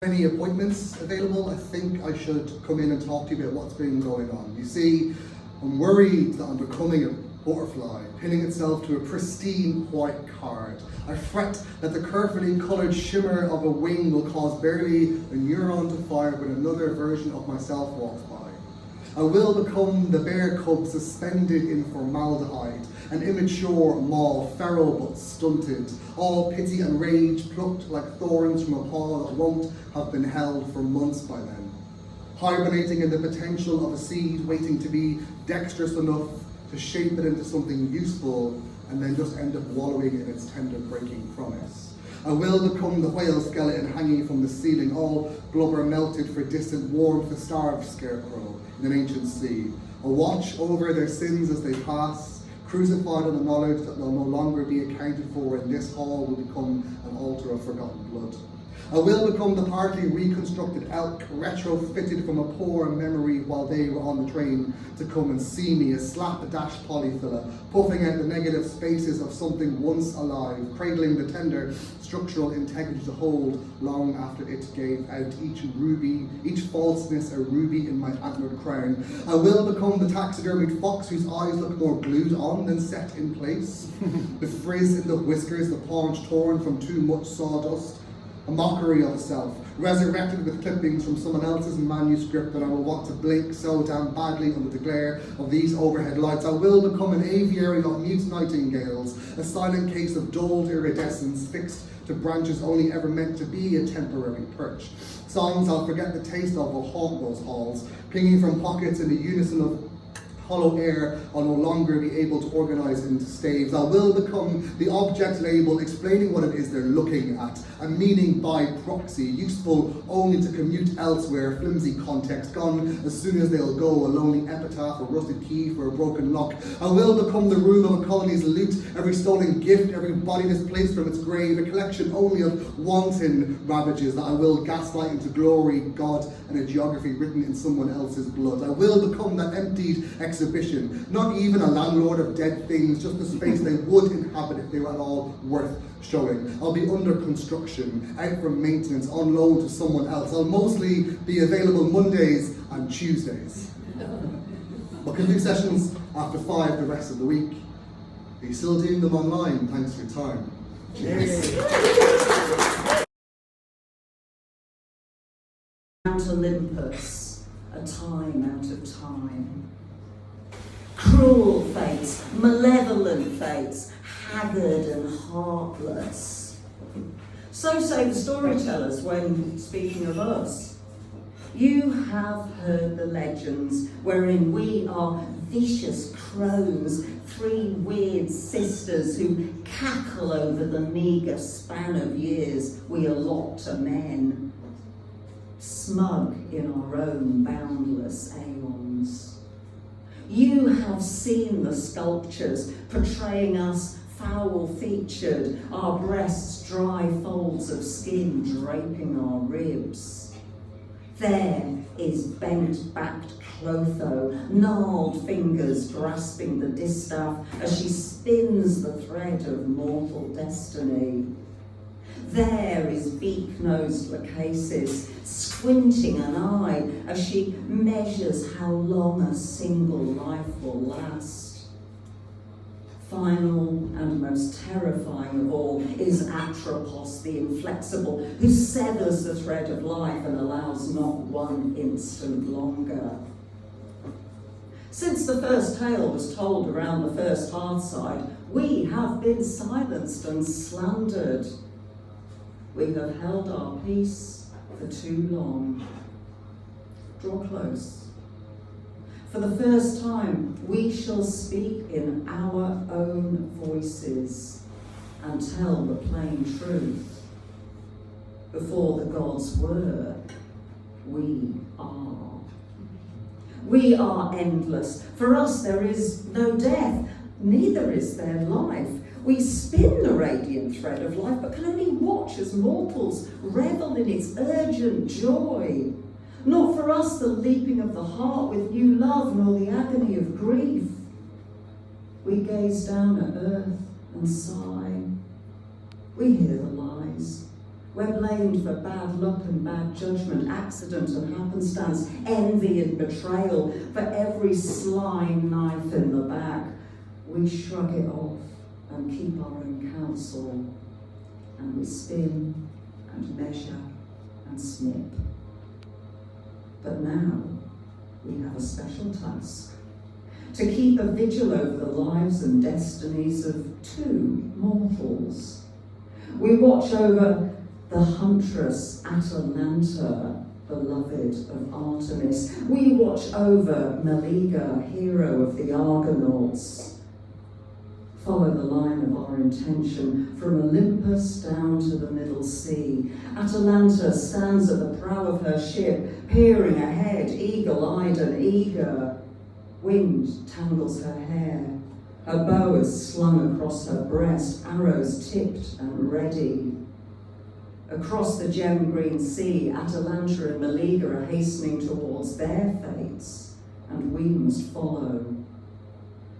Any appointments available, I think I should come in and talk to you about what's been going on. You see, I'm worried that I'm becoming a butterfly, pinning itself to a pristine white card. I fret that the carefully coloured shimmer of a wing will cause barely a neuron to fire when another version of myself walks by. I will become the bear cub suspended in formaldehyde, an immature maw, feral but stunted, all pity and rage plucked like thorns from a paw that won't have been held for months by then. Hibernating in the potential of a seed waiting to be dexterous enough to shape it into something useful and then just end up wallowing in its tender breaking promise. I will become the whale skeleton hanging from the ceiling, all blubber melted for distant warmth, a starved scarecrow in an ancient sea. I'll watch over their sins as they pass, crucified on the knowledge that they'll no longer be accounted for, and this hall will become an altar of forgotten blood. I will become the partly reconstructed elk, retrofitted from a poor memory while they were on the train to come and see me, a slap-dash polyfiller, puffing out the negative spaces of something once alive, cradling the tender structural integrity to hold long after it gave out, each falseness a ruby in my antlered crown. I will become the taxidermied fox whose eyes look more glued on than set in place, the frizz in the whiskers, the paunch torn from too much sawdust, a mockery of a self, resurrected with clippings from someone else's manuscript that I will want to blink so damn badly under the glare of these overhead lights. I will become an aviary of mute nightingales, a silent case of dulled iridescence fixed to branches only ever meant to be a temporary perch. Songs I'll forget the taste of will haunt those halls, pinging from pockets in the unison of hollow air. I'll no longer be able to organise into staves. I will become the object label explaining what it is they're looking at, a meaning by proxy, useful only to commute elsewhere, flimsy context, gone as soon as they'll go, a lonely epitaph, a rusted key for a broken lock. I will become the room of a colony's loot, every stolen gift, every body displaced from its grave, a collection only of wanton ravages that I will gaslight into glory, God, and a geography written in someone else's blood. I will become that emptied exhibition, not even a landlord of dead things, just the space they would inhabit if they were at all worth showing. I'll be under construction, out from maintenance, on loan to someone else. I'll mostly be available Mondays and Tuesdays, but can do sessions after 5 the rest of the week. Are you still doing them online? Thanks for your time. Cheers. Mount Olympus, a time out of time. Cruel fates, malevolent fates, haggard and heartless. So say the storytellers when speaking of us. You have heard the legends wherein we are vicious crones, 3 weird sisters who cackle over the meagre span of years we allot to men, smug in our own boundless aeons. You have seen the sculptures portraying us foul-featured, our breasts dry folds of skin draping our ribs. There is bent-backed Clotho, gnarled fingers grasping the distaff as she spins the thread of mortal destiny. There is beak-nosed Lachesis, squinting an eye as she measures how long a single life will last. Final and most terrifying of all is Atropos, the inflexible, who severs the thread of life and allows not one instant longer. Since the first tale was told around the first hearthside, we have been silenced and slandered. We have held our peace for too long. Draw close. For the first time, we shall speak in our own voices and tell the plain truth. Before the gods were, we are. We are endless. For us there is no death, neither is there life. We spin the radiant thread of life, but can only watch as mortals revel in its urgent joy. Not for us the leaping of the heart with new love, nor the agony of grief. We gaze down at earth and sigh. We hear the lies, We're blamed for bad luck and bad judgment, accident and happenstance, envy and betrayal. For every sly knife in the back, we shrug it off and keep our own counsel. And we spin and measure and snip. But now we have a special task, to keep a vigil over the lives and destinies of two mortals. We watch over the huntress Atalanta, beloved of Artemis. We watch over Meleager, hero of the Argonauts. Follow the line of our intention from Olympus down to the Middle Sea. Atalanta stands at the prow of her ship, peering ahead, eagle-eyed and eager. Wind tangles her hair. Her bow is slung across her breast, arrows tipped and ready. Across the gem-green sea, Atalanta and Meleager are hastening towards their fates, and we must follow.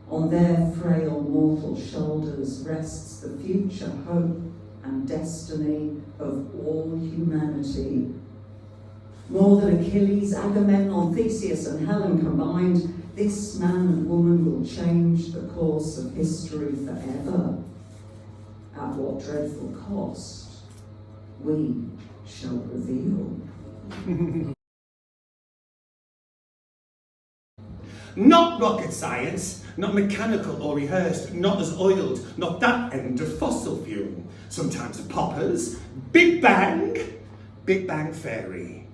On their frail mortal shoulders rests the future hope and destiny of all humanity. More than Achilles, Agamemnon, Theseus and Helen combined, this man and woman will change the course of history forever. At what dreadful cost, we shall reveal. Not rocket science, not mechanical or rehearsed, not as oiled, not that end of fossil fuel. Sometimes poppers, Big Bang Fairy.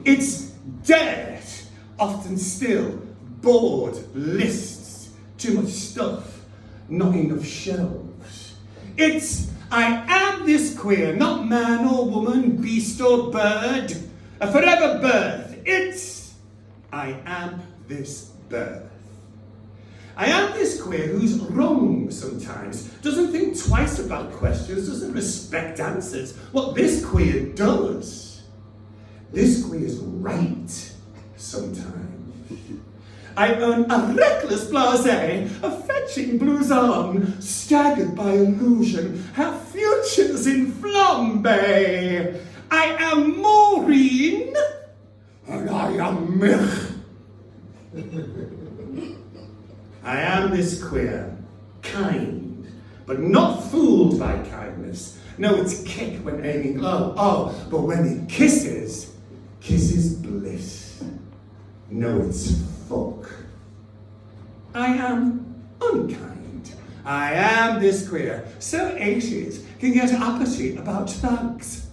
It's dirt, often still, bored lists, too much stuff, not enough shelves. It's I am this queer, not man or woman, beast or bird, a forever birth. It's I am this birth. I am this queer who's wrong sometimes, doesn't think twice about questions, doesn't respect answers. What this queer does, this queer's right sometimes. I own a reckless blasé, a fetching blouson, staggered by illusion, have futures in flambe. I am Maureen, and I am Mich. I am this queer, kind, but not fooled by kindness. No, it's kick when aiming low. Oh, but when it kisses bliss. No, it's fuck. I am unkind. I am this queer, so 80s can get uppity about thanks.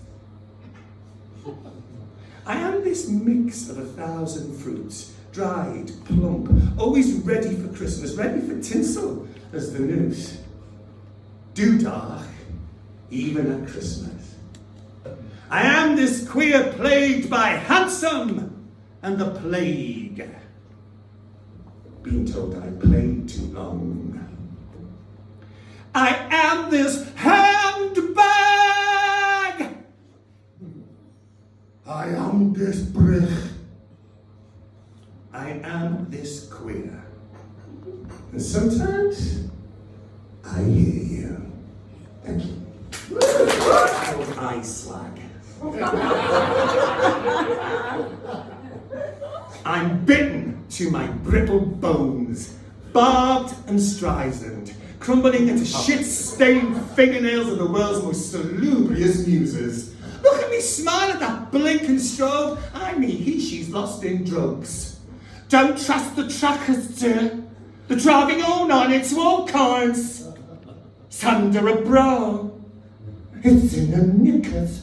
I am this mix of 1,000 fruits, dried, plump, always ready for Christmas, ready for tinsel as the noose. Dewdark, even at Christmas. I am this queer plagued by handsome and the plague. Being told I played too long. I am this handbag. I am this brich. I am this queer. And sometimes I hear you. Thank you. I slag. I'm bitten to my brittle bones, barbed and strident, crumbling into shit-stained fingernails of the world's most salubrious muses. Look at me smile at that blinking strobe. I mean, she's lost in drugs. Don't trust the trackers, dear. They're driving on its all kinds. It's under a bra. It's in a knickers.